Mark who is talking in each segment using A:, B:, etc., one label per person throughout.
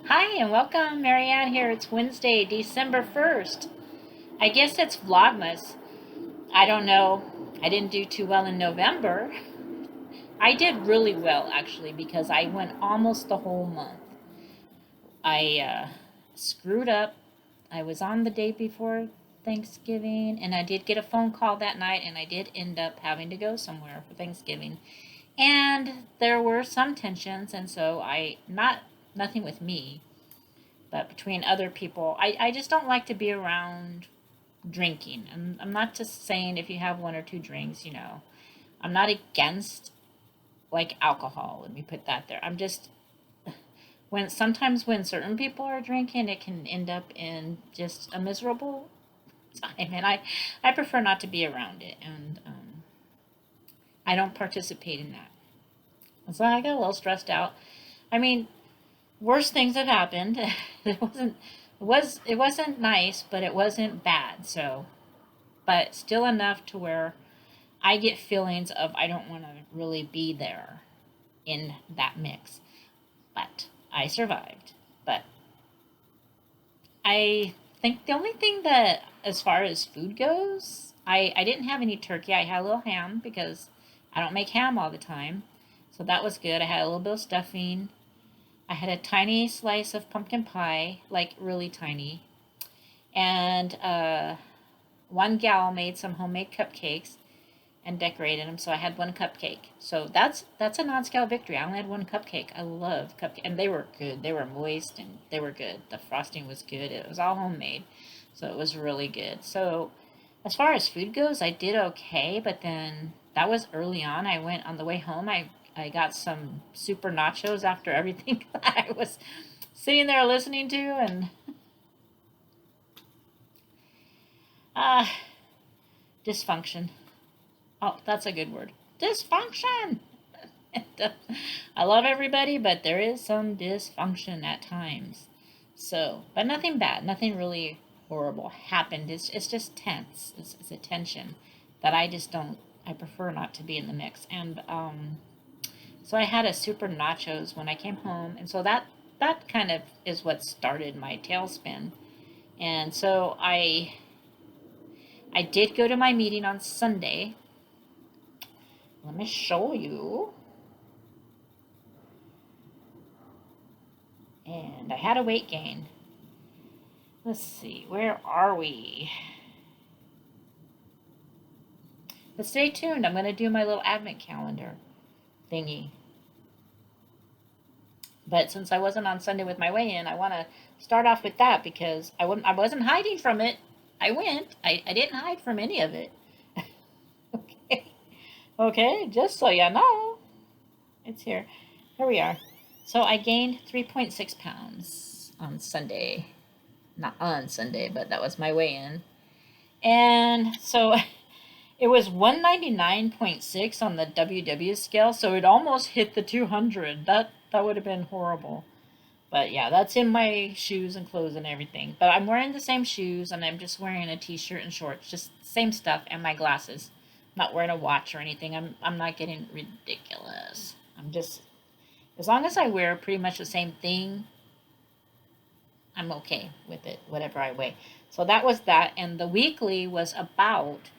A: Hi and welcome, Marianne here. It's Wednesday, December 1st. I guess it's Vlogmas. I don't know. I didn't do too well in November. I did really well, actually, because I went almost the whole month. I screwed up. I was on the day before Thanksgiving, and I did get a phone call that night, and I did end up having to go somewhere for Thanksgiving. And there were some tensions, and so nothing with me, but between other people, I just don't like to be around drinking. And I'm not just saying if you have one or two drinks, I'm not against like alcohol. Let me put that there. I'm just when certain people are drinking, it can end up in just a miserable time, and I prefer not to be around it, and I don't participate in that. And so I got a little stressed out. I mean, worse things have happened. It wasn't nice, but it wasn't bad. So, but still enough to where I get feelings of I don't want to really be there in that mix. But I survived. But I think the only thing that, as far as food goes, I didn't have any turkey. I had a little ham because I don't make ham all the time. So that was good. I had a little bit of stuffing. I had a tiny slice of pumpkin pie, like really tiny. And one gal made some homemade cupcakes and decorated them, so I had one cupcake. So that's a non-scale victory. I only had one cupcake. I love cupcake, and they were good. They were moist and they were good. The frosting was good. It was all homemade, so it was really good. So as far as food goes, I did okay, but then that was early on. I went on the way home. I got some super nachos after everything that I was sitting there listening to, and uh, dysfunction. Oh, that's a good word. Dysfunction! I love everybody, but there is some dysfunction at times. So, but nothing bad, nothing really horrible happened. It's just tense. It's a tension that I just don't, I prefer not to be in the mix. And so I had a super nachos when I came home, and so that kind of is what started my tailspin. And so I did go to my meeting on Sunday. Let me show you. And I had a weight gain. Let's see, where are we? But stay tuned. I'm going to do my little advent calendar thingy. But since I wasn't on Sunday with my weigh-in, I want to start off with that because I wasn't hiding from it. I went. I didn't hide from any of it. Okay. Okay, just so you know. It's here. Here we are. So I gained 3.6 pounds on Sunday. Not on Sunday, but that was my weigh-in. And so it was 199.6 on the WW scale, so it almost hit the 200. That would have been horrible. But yeah, that's in my shoes and clothes and everything. But I'm wearing the same shoes, and I'm just wearing a t-shirt and shorts, just same stuff, and my glasses. I'm not wearing a watch or anything. I'm not getting ridiculous. I'm just, as long as I wear pretty much the same thing, I'm okay with it, whatever I weigh. So that was that, and the weekly was about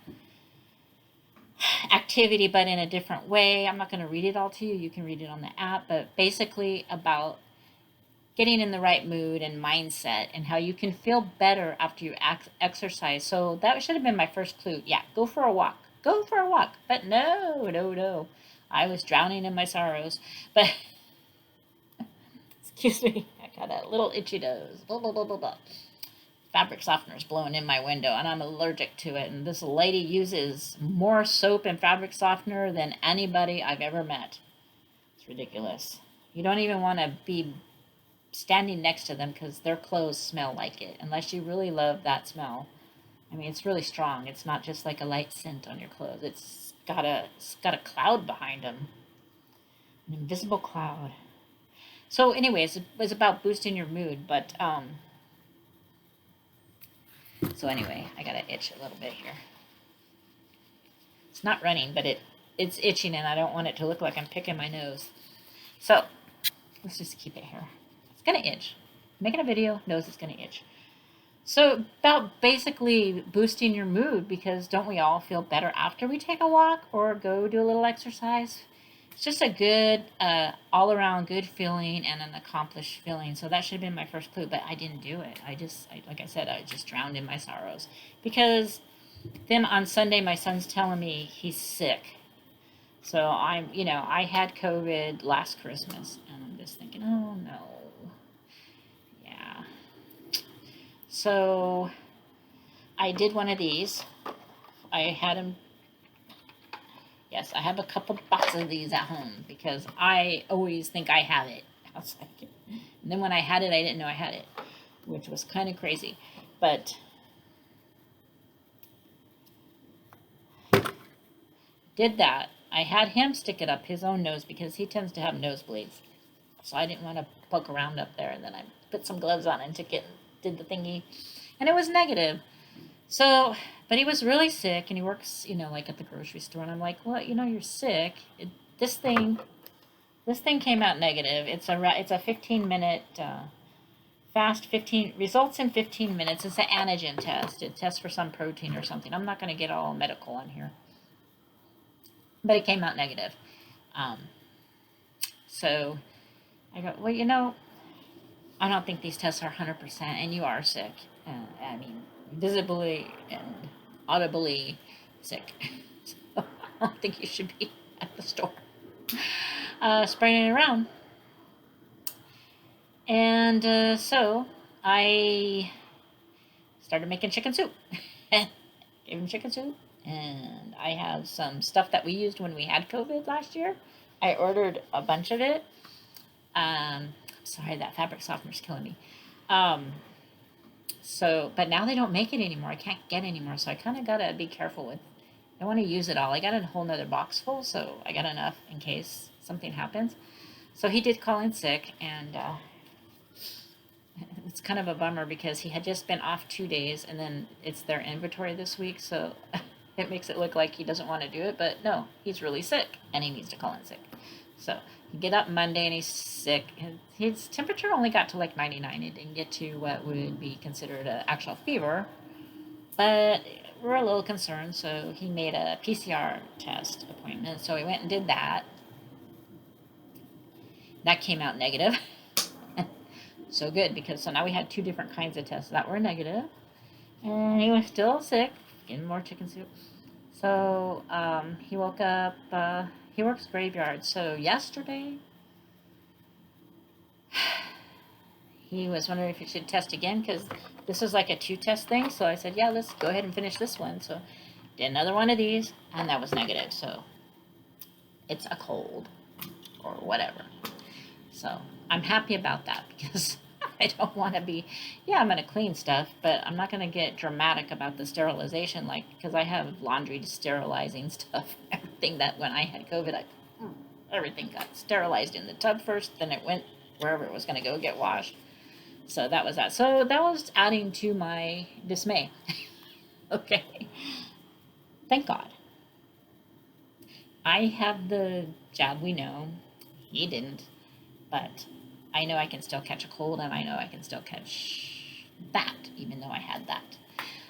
A: activity, but in a different way. I'm not going to read it all to you. You can read it on the app, but basically about getting in the right mood and mindset and how you can feel better after you exercise. So that should have been my first clue. Yeah, go for a walk. Go for a walk. But no, no, no. I was drowning in my sorrows. But excuse me, I got a little itchy nose. Blah, blah, blah, blah, blah. Fabric softener is blowing in my window, and I'm allergic to it. And this lady uses more soap and fabric softener than anybody I've ever met. It's ridiculous. You don't even want to be standing next to them because their clothes smell like it, unless you really love that smell. I mean, it's really strong. It's not just like a light scent on your clothes. It's got a cloud behind them, an invisible cloud. So, anyways, it was about boosting your mood, but so anyway, I got to itch a little bit here. It's not running, but it's itching, and I don't want it to look like I'm picking my nose. So let's just keep it here. It's gonna itch. making a video, nose is going to itch. So about basically boosting your mood, because don't we all feel better after we take a walk or go do a little exercise? It's just a good, all around good feeling and an accomplished feeling. So that should have been my first clue, but I didn't do it. Like I said, I just drowned in my sorrows. Because then on Sunday, my son's telling me he's sick. So I had COVID last Christmas, and I'm just thinking, oh no. Yeah. So I did one of these. I had them. Yes, I have a couple boxes of these at home because I always think I have it. I was like, and then when I had it, I didn't know I had it, which was kind of crazy. But did that. I had him stick it up his own nose because he tends to have nosebleeds. So I didn't want to poke around up there. And then I put some gloves on and took it and did the thingy. And it was negative. So, but he was really sick, and he works, like at the grocery store. And I'm like, well, you're sick. This thing came out negative. It's a 15-minute fast 15 results in 15 minutes. It's an antigen test. It tests for some protein or something. I'm not going to get all medical on here, but it came out negative. So I go, well, I don't think these tests are 100%, and you are sick. I mean, visibly and audibly sick. So I don't think you should be at the store spraying it around. And so I started making chicken soup. Gave him chicken soup. And I have some stuff that we used when we had COVID last year. I ordered a bunch of it. Sorry, that fabric softener's killing me. But now they don't make it anymore. I can't get anymore. So I kind of got to be careful with, I want to use it all. I got a whole nother box full, so I got enough in case something happens. So he did call in sick, and it's kind of a bummer because he had just been off 2 days, and then it's their inventory this week. So it makes it look like he doesn't want to do it, but no, he's really sick, and he needs to call in sick. So he get up Monday, and he's sick. His temperature only got to like 99. It didn't get to what would be considered an actual fever, but we're a little concerned. So he made a PCR test appointment. So we went and did that. That came out negative. So good, because so now we had 2 different kinds of tests that were negative, and he was still sick, getting more chicken soup. So he woke up. He works graveyard. So yesterday, he was wondering if he should test again because this was like a 2-test thing. So I said, yeah, let's go ahead and finish this one. So did another one of these, and that was negative. So it's a cold or whatever. So I'm happy about that because I don't want to be, I'm going to clean stuff, but I'm not going to get dramatic about the sterilization, because I have laundry sterilizing stuff, everything that when I had COVID, everything got sterilized in the tub first, then it went wherever it was going to go get washed. So that was that. So that was adding to my dismay. Okay. Thank God. I have the jab, we know. He didn't. But I know I can still catch a cold, and I know I can still catch that, even though I had that.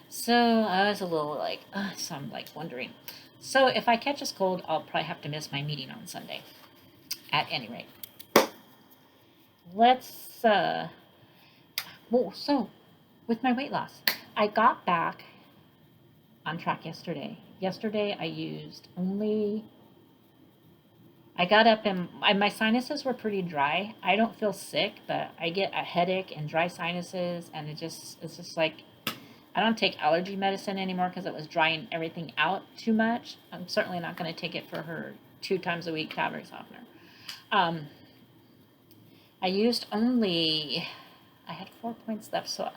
A: So I was a little so I'm wondering. So if I catch this cold, I'll probably have to miss my meeting on Sunday. At any rate. Let's, so with my weight loss, I got back on track yesterday. Yesterday I got up and my sinuses were pretty dry. I don't feel sick, but I get a headache and dry sinuses, and it's just like, I don't take allergy medicine anymore because it was drying everything out too much. I'm certainly not going to take it for her 2 times a week fabric softener. I had 4 points left, so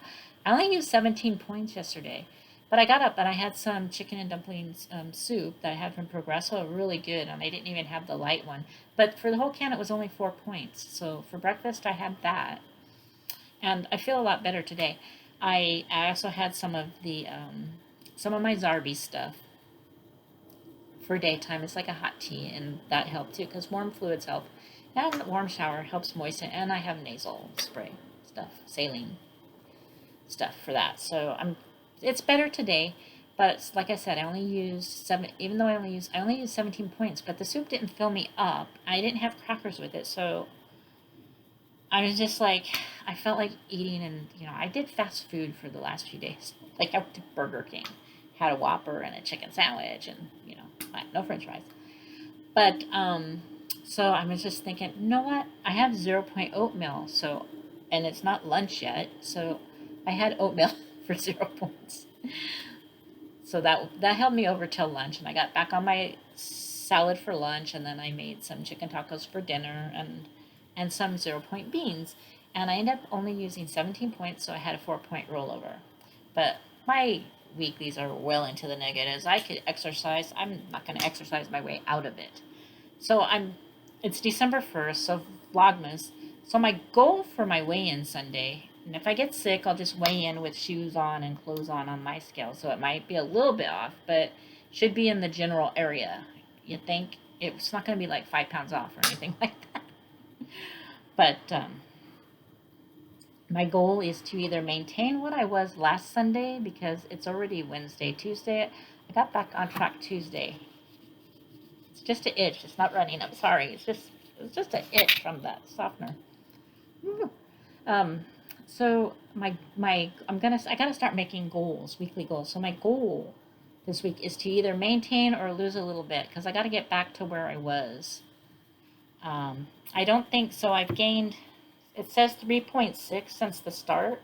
A: I only used 17 points yesterday. But I got up and I had some chicken and dumplings soup that I had from Progresso, really good, and I didn't even have the light one. But for the whole can, it was only 4 points. So for breakfast, I had that, and I feel a lot better today. I also had some of my Zarby stuff for daytime. It's like a hot tea, and that helped too because warm fluids help, and warm shower helps moisten. And I have nasal spray, stuff, saline stuff for that. So it's better today. But like I said, I only used 7. Even though I only used 17 points, but the soup didn't fill me up. I didn't have crackers with it, so I was just like, I felt like eating, and I did fast food for the last few days. Like I went to Burger King, had a Whopper and a chicken sandwich, and no French fries. But so I was just thinking, you know what? I have 0 point oatmeal, so, and it's not lunch yet, so I had oatmeal for 0 points. So that held me over till lunch, and I got back on my salad for lunch, and then I made some chicken tacos for dinner, and some 0 point beans, and I ended up only using 17 points, so I had a 4 point rollover. But my weeklies are well into the negatives. I could exercise. I'm not going to exercise my way out of it. So it's December 1st, so Vlogmas. So my goal for my weigh-in Sunday, and if I get sick, I'll just weigh in with shoes on and clothes on my scale. So it might be a little bit off, but should be in the general area. You think it's not going to be like 5 pounds off or anything like that. But my goal is to either maintain what I was last Sunday, because it's already Wednesday. Tuesday, I got back on track Tuesday. It's just an itch. It's not running. I'm sorry. It's just an itch from that softener. So I gotta start making goals, weekly goals. So my goal this week is to either maintain or lose a little bit, because I got to get back to where I was. I don't think so. I've gained, it says 3.6 since the start.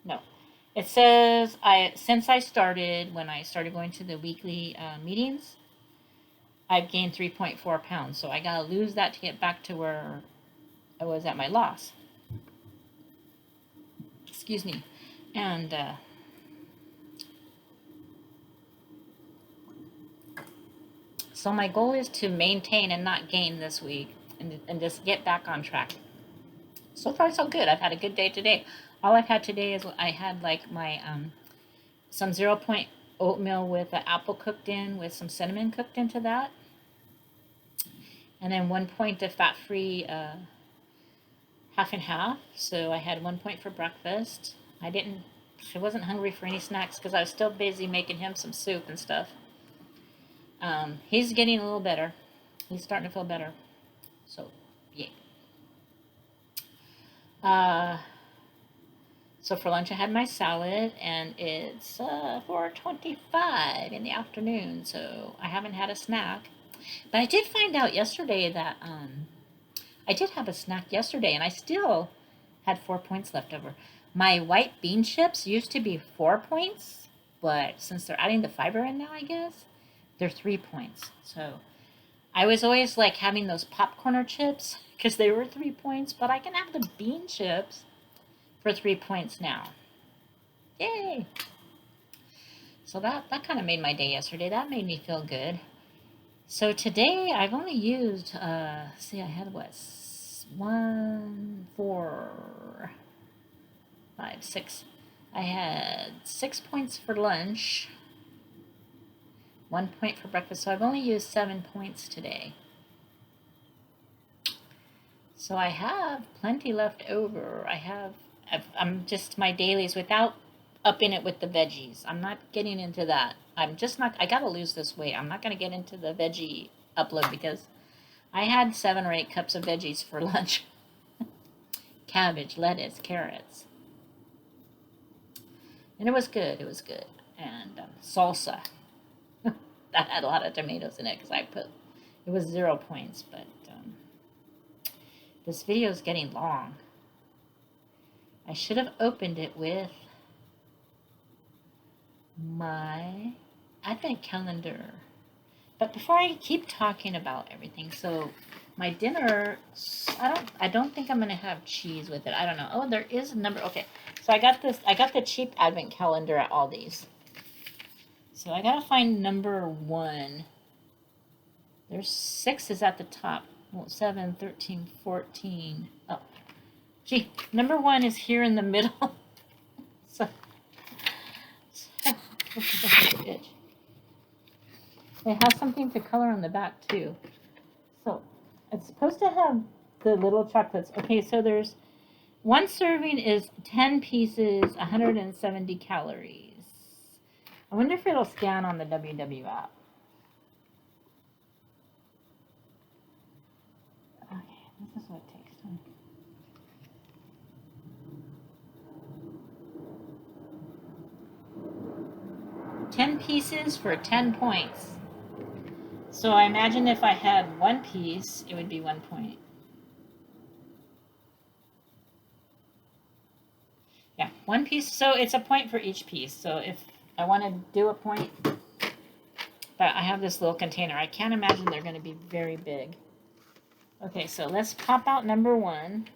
A: No, it says since I started, when I started going to the weekly meetings, I've gained 3.4 pounds. So I gotta lose that to get back to where I was at my loss. Excuse me. And so my goal is to maintain and not gain this week, and just get back on track. So far, so good. I've had a good day today. All I've had today is I had like my some 0 point oatmeal with the apple cooked in, with some cinnamon cooked into that, and then 1 point of fat-free half and half. So I had 1 point for breakfast. I wasn't hungry for any snacks because I was still busy making him some soup and stuff. He's getting a little better. He's starting to feel better. So, yeah. So for lunch I had my salad, and it's 4:25 in the afternoon, so I haven't had a snack. But I did find out yesterday that I did have a snack yesterday, and I still had 4 points left over. My white bean chips used to be 4 points, but since they're adding the fiber in now, I guess, they're 3 points. So I was always like having those popcorner chips because they were 3 points, but I can have the bean chips for 3 points now. Yay! So that kind of made my day yesterday. That made me feel good. So today I've only used, see, I had what? 1, 4, 5, 6. I had 6 points for lunch, 1 point for breakfast. So I've only used 7 points today. So I have plenty left over. I'm just my dailies without upping it with the veggies. I'm not getting into that. I'm just not, I gotta lose this weight. I'm not gonna get into the veggie upload because I had 7 or 8 cups of veggies for lunch. Cabbage, lettuce, carrots. And it was good. It was good. And salsa. That had a lot of tomatoes in it because it was 0 points, but this video is getting long. I should have opened it with my advent calendar. But before I keep talking about everything, so my dinner, I don't think I'm going to have cheese with it. I don't know. Oh, there is a number. Okay. So I got the cheap advent calendar at Aldi's. So I got to find number 1. There's 6 is at the top. Well, 7, 13, 14. Oh, gee, number 1 is here in the middle. So it has something to color on the back too. So it's supposed to have the little chocolates. Okay, so there's one serving is 10 pieces, 170 calories. I wonder if it'll scan on the WW app. Okay, this is what it takes time. Ten pieces for 10 points. So I imagine if I had one piece, it would be 1 point. Yeah, one piece. So it's a point for each piece. So if I want to do a point, but I have this little container. I can't imagine they're going to be very big. Okay, so let's pop out number one.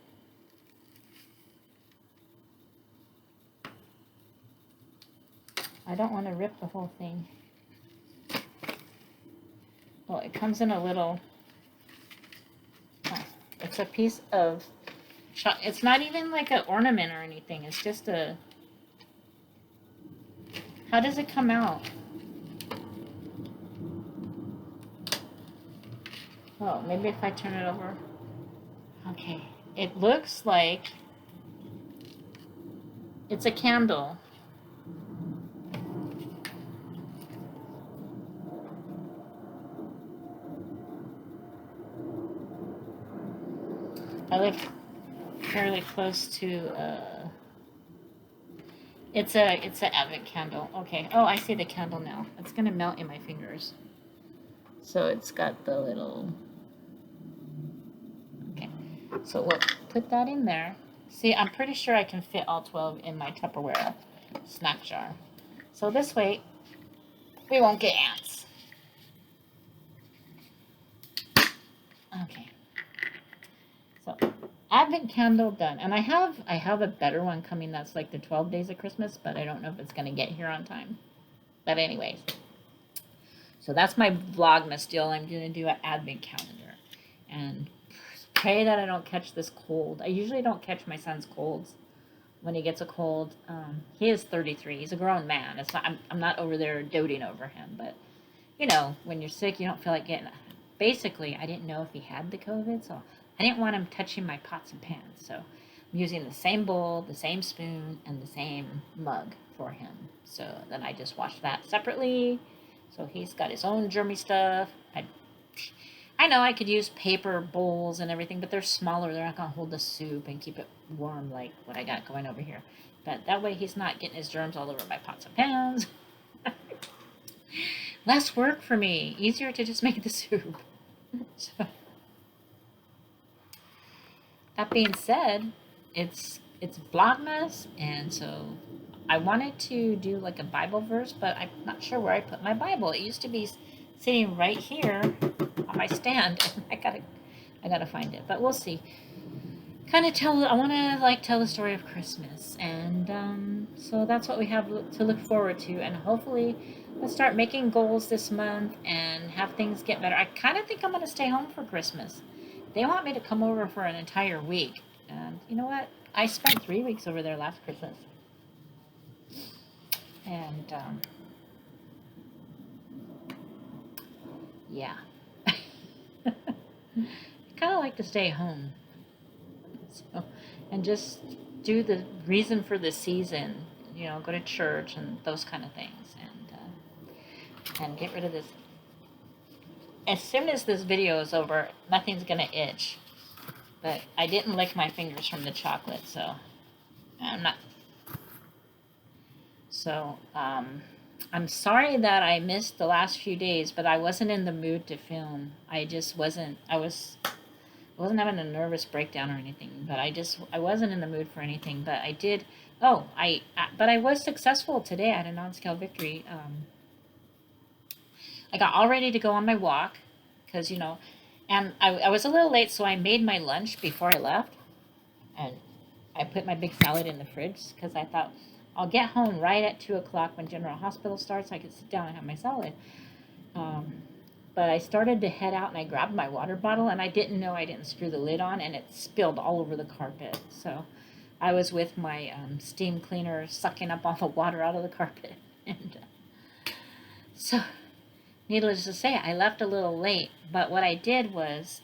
A: I don't want to rip the whole thing. Well, it comes in a little, it's a piece of, it's not even like an ornament or anything. It's just a, how does it come out? Oh, maybe if I turn it over. Okay, it looks like it's a candle. I live fairly close to it's an advent candle. Okay. Oh, I see the candle now. It's gonna melt in my fingers. So it's got the little. Okay. So we'll put that in there. See, I'm pretty sure I can fit all 12 in my Tupperware snack jar. So this way, we won't get ants. Okay. So advent candle done, and I have a better one coming that's like the 12 days of Christmas, but I don't know if it's gonna get here on time. But anyways, so that's my Vlogmas deal. I'm gonna do an advent calendar, and pray that I don't catch this cold. I usually don't catch my son's colds when he gets a cold. He is 33. He's a grown man. It's not. I'm not over there doting over him, but you know, when you're sick, you don't feel like getting. Basically, I didn't know if he had the COVID, so I didn't want him touching my pots and pans. So I'm using the same bowl, the same spoon, and the same mug for him. So then I just washed that separately. So he's got his own germy stuff. I know I could use paper bowls and everything, but they're smaller. They're not going to hold the soup and keep it warm like what I got going over here. But that way he's not getting his germs all over my pots and pans. Less work for me. Easier to just make the soup. So, that being said, it's Vlogmas, and so I wanted to do like a Bible verse, but I'm not sure where I put my Bible. It used to be sitting right here on my stand, and I gotta find it. But we'll see. I want to like tell the story of Christmas, and so that's what we have to look forward to, and hopefully we'll start making goals this month and have things get better. I kind of think I'm going to stay home for Christmas. They want me to come over for an entire week, and you know what? I spent 3 weeks over there last Christmas, and yeah, I kind of like to stay home. So, and just do the reason for the season, you know, go to church and those kind of things, and get rid of this. As soon as this video is over, nothing's gonna itch, but I didn't lick my fingers from the chocolate, so I'm not. So I'm sorry that I missed the last few days, but I wasn't in the mood to film. I just wasn't. I wasn't having a nervous breakdown or anything, but I wasn't in the mood for anything. But I did. Oh, but I was successful today at a non-scale victory. I got all ready to go on my walk, because you know, and I was a little late, so I made my lunch before I left, and I put my big salad in the fridge because I thought I'll get home right at 2 o'clock when General Hospital starts. I could sit down and have my salad. But I started to head out, and I grabbed my water bottle, and I didn't know I didn't screw the lid on, and it spilled all over the carpet. So I was with my steam cleaner sucking up all the water out of the carpet. And so needless to say, I left a little late. But what I did was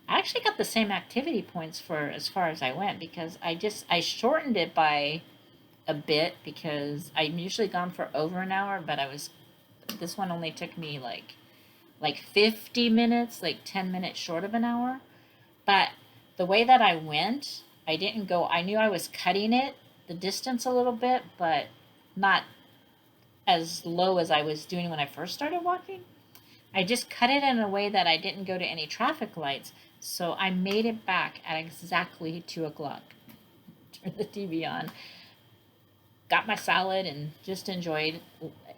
A: I actually got the same activity points for as far as I went because I shortened it by a bit because I'm usually gone for over an hour, but this one only took me like 50 minutes, like 10 minutes short of an hour. But the way that I went, I didn't go, I knew I was cutting it, the distance a little bit, but not as low as I was doing when I first started walking. I just cut it in a way that I didn't go to any traffic lights. So I made it back at exactly 2 o'clock. Turned the TV on, got my salad, and just enjoyed.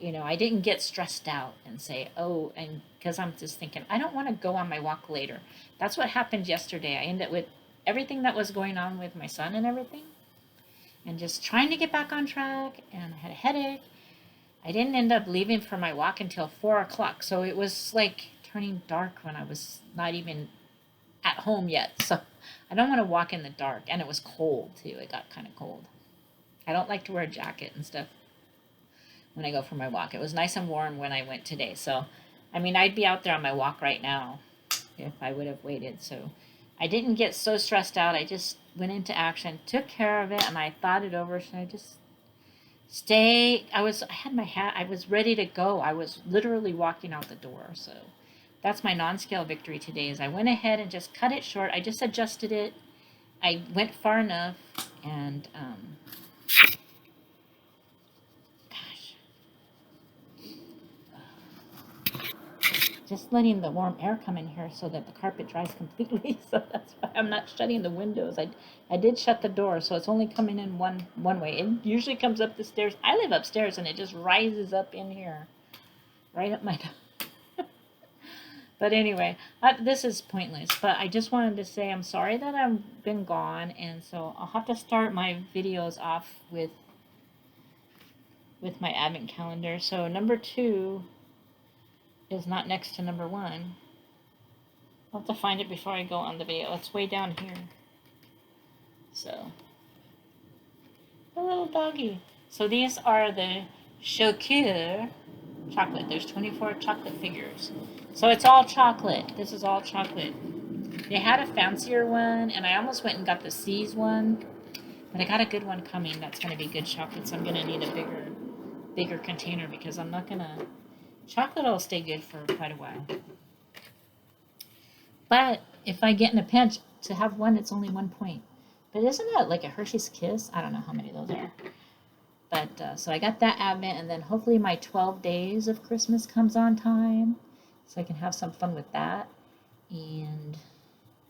A: I didn't get stressed out and say, oh, and because I'm just thinking, I don't want to go on my walk later. That's what happened yesterday. I ended up with everything that was going on with my son and everything, and just trying to get back on track. And I had a headache. I didn't end up leaving for my walk until 4 o'clock. So it was like turning dark when I was not even at home yet. So I don't want to walk in the dark. And it was cold too. It got kind of cold. I don't like to wear a jacket and stuff when I go for my walk. It was nice and warm when I went today. So, I mean, I'd be out there on my walk right now if I would have waited. So I didn't get so stressed out. I just went into action, took care of it, and I thought it over. Should I just stay? I had my hat. I was ready to go. I was literally walking out the door. So that's my non-scale victory today is I went ahead and just cut it short. I just adjusted it. I went far enough, and just letting the warm air come in here so that the carpet dries completely. So that's why I'm not shutting the windows. I did shut the door, so it's only coming in one way. It usually comes up the stairs. I live upstairs, and it just rises up in here, right up my nose. But anyway, this is pointless. But I just wanted to say I'm sorry that I've been gone, and so I'll have to start my videos off with my advent calendar. So number 2 is not next to number 1. I'll have to find it before I go on the video. It's way down here. So, a little doggy. So these are the Chocure chocolate. There's 24 chocolate figures. So it's all chocolate. This is all chocolate. They had a fancier one, and I almost went and got the C's one. But I got a good one coming. That's going to be good chocolate. So I'm going to need a bigger container because I'm not going to... Chocolate will stay good for quite a while. But if I get in a pinch, to have one, it's only 1 point. But isn't that like a Hershey's Kiss? I don't know how many those are. But so I got that advent, and then hopefully my 12 days of Christmas comes on time, so I can have some fun with that. And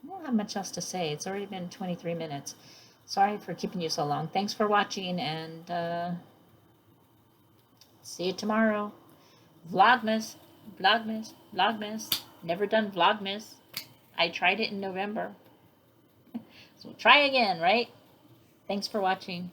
A: I don't have much else to say. It's already been 23 minutes. Sorry for keeping you so long. Thanks for watching, and see you tomorrow. Vlogmas, Vlogmas, Vlogmas. Never done Vlogmas. I tried it in November. So try again, right? Thanks for watching.